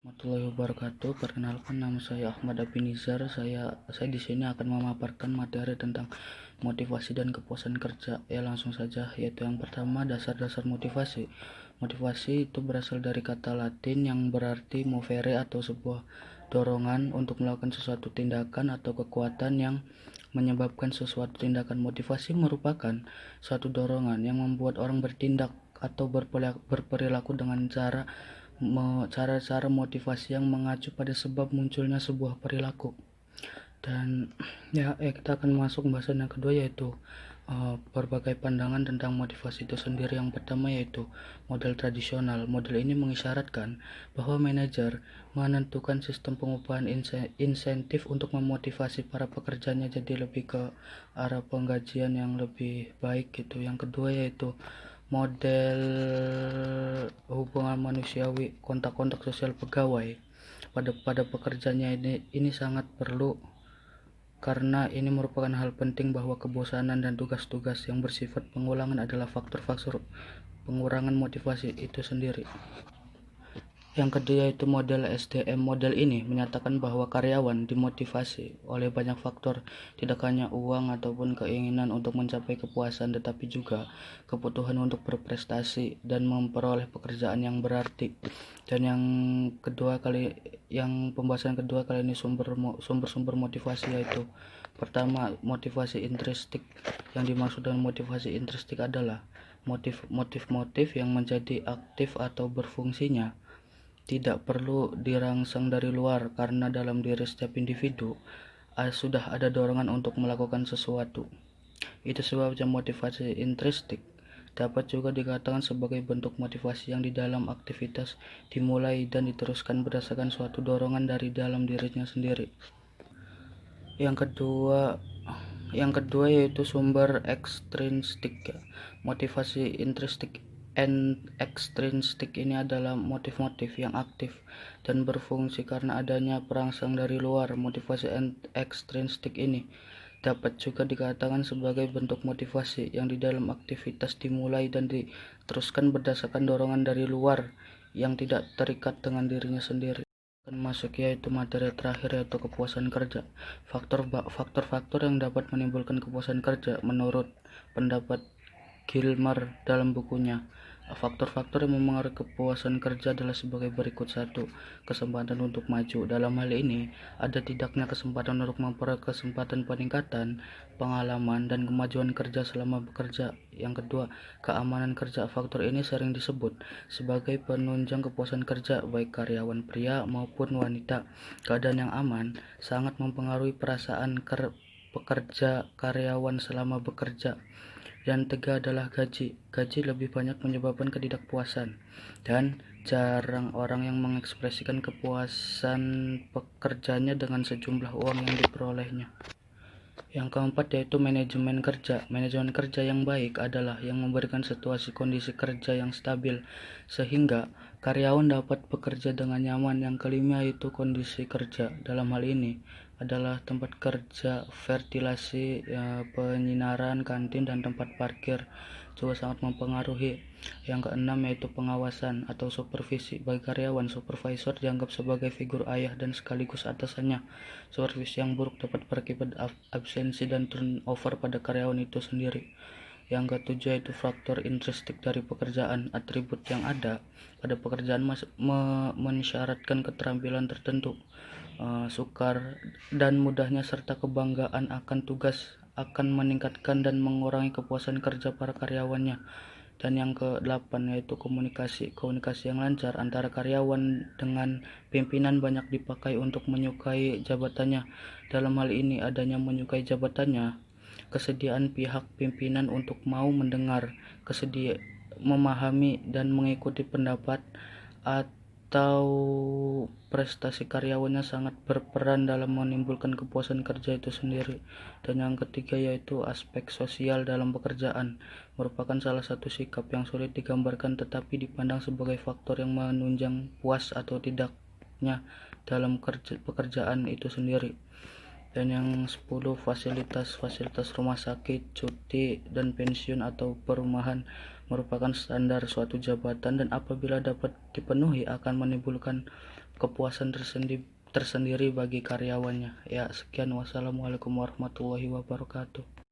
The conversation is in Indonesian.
Warahmatullahi wabarakatuh. Perkenalkan, nama saya Ahmad Abinizar. Saya di sini akan memaparkan materi tentang motivasi dan kepuasan kerja. Ya, langsung saja, yaitu yang pertama, dasar-dasar motivasi. Motivasi itu berasal dari kata Latin yang berarti movere atau sebuah dorongan untuk melakukan sesuatu tindakan atau kekuatan yang menyebabkan sesuatu tindakan. Motivasi merupakan suatu dorongan yang membuat orang bertindak atau berperilaku dengan cara-cara motivasi yang mengacu pada sebab munculnya sebuah perilaku. Dan kita akan masuk pembahasan yang kedua, yaitu berbagai pandangan tentang motivasi itu sendiri. Yang pertama yaitu model tradisional. Model ini mengisyaratkan bahwa manajer menentukan sistem pengupahan insentif untuk memotivasi para pekerjanya jadi lebih ke arah penggajian yang lebih baik gitu. Yang kedua yaitu model hubungan manusiawi, kontak-kontak sosial pegawai pada pekerjaannya ini sangat perlu, karena ini merupakan hal penting bahwa kebosanan dan tugas-tugas yang bersifat pengulangan adalah faktor-faktor pengurangan motivasi itu sendiri. Yang kedua yaitu model SDM. Model ini menyatakan bahwa karyawan dimotivasi oleh banyak faktor, tidak hanya uang ataupun keinginan untuk mencapai kepuasan, tetapi juga kebutuhan untuk berprestasi dan memperoleh pekerjaan yang berarti. Dan pembahasan kedua kali ini sumber-sumber motivasi, yaitu pertama, motivasi intrinsik. Yang dimaksud dengan motivasi intrinsik adalah motif-motif yang menjadi aktif atau berfungsinya tidak perlu dirangsang dari luar, karena dalam diri setiap individu sudah ada dorongan untuk melakukan sesuatu. Itu sebabnya motivasi intrinsik dapat juga dikatakan sebagai bentuk motivasi yang di dalam aktivitas dimulai dan diteruskan berdasarkan suatu dorongan dari dalam dirinya sendiri. Yang kedua yaitu sumber ekstrinsik. Motivasi intrinsik ekstrinsik ini adalah motif-motif yang aktif dan berfungsi karena adanya perangsang dari luar. Motivasi ekstrinsik ini dapat juga dikatakan sebagai bentuk motivasi yang di dalam aktivitas dimulai dan diteruskan berdasarkan dorongan dari luar yang tidak terikat dengan dirinya sendiri. Masuk yaitu materi terakhir, yaitu kepuasan kerja. Faktor-faktor yang dapat menimbulkan kepuasan kerja menurut pendapat Gilmer dalam bukunya. Faktor-faktor yang mempengaruhi kepuasan kerja adalah sebagai berikut. 1. Kesempatan untuk maju. Dalam hal ini, ada tidaknya kesempatan untuk memperoleh kesempatan peningkatan pengalaman dan kemajuan kerja selama bekerja. Yang kedua, keamanan kerja. Faktor ini sering disebut sebagai penunjang kepuasan kerja baik karyawan pria maupun wanita. Keadaan yang aman sangat mempengaruhi perasaan pekerja karyawan selama bekerja. Yang ketiga adalah gaji. Gaji lebih banyak menyebabkan ketidakpuasan, dan jarang orang yang mengekspresikan kepuasan pekerjaannya dengan sejumlah uang yang diperolehnya. Yang keempat yaitu manajemen kerja. Manajemen kerja yang baik adalah yang memberikan situasi kondisi kerja yang stabil sehingga karyawan dapat bekerja dengan nyaman. Yang kelima yaitu kondisi kerja. Dalam hal ini adalah tempat kerja, ventilasi, penyinaran, kantin, dan tempat parkir juga sangat mempengaruhi. Yang keenam yaitu pengawasan atau supervisi. Bagi karyawan, supervisor dianggap sebagai figur ayah dan sekaligus atasannya. Supervisi yang buruk dapat berakibat absensi dan turnover pada karyawan itu sendiri. Yang ketujuh yaitu faktor intrinsik dari pekerjaan. Atribut yang ada pada pekerjaan mensyaratkan keterampilan tertentu. Sukar dan mudahnya serta kebanggaan akan tugas akan meningkatkan dan mengurangi kepuasan kerja para karyawannya. Dan yang ke-8 yaitu komunikasi. Komunikasi yang lancar antara karyawan dengan pimpinan banyak dipakai untuk menyukai jabatannya. Dalam hal ini adanya menyukai jabatannya, kesediaan pihak pimpinan untuk mau mendengar, memahami dan mengikuti pendapat atau prestasi karyawannya sangat berperan dalam menimbulkan kepuasan kerja itu sendiri. Dan yang ketiga yaitu aspek sosial dalam pekerjaan. Merupakan salah satu sikap yang sulit digambarkan tetapi dipandang sebagai faktor yang menunjang puas atau tidaknya dalam pekerjaan itu sendiri. Dan yang 10, fasilitas rumah sakit, cuti, dan pensiun atau perumahan merupakan standar suatu jabatan dan apabila dapat dipenuhi akan menimbulkan kepuasan tersendiri bagi karyawannya. Ya, sekian, wassalamualaikum warahmatullahi wabarakatuh.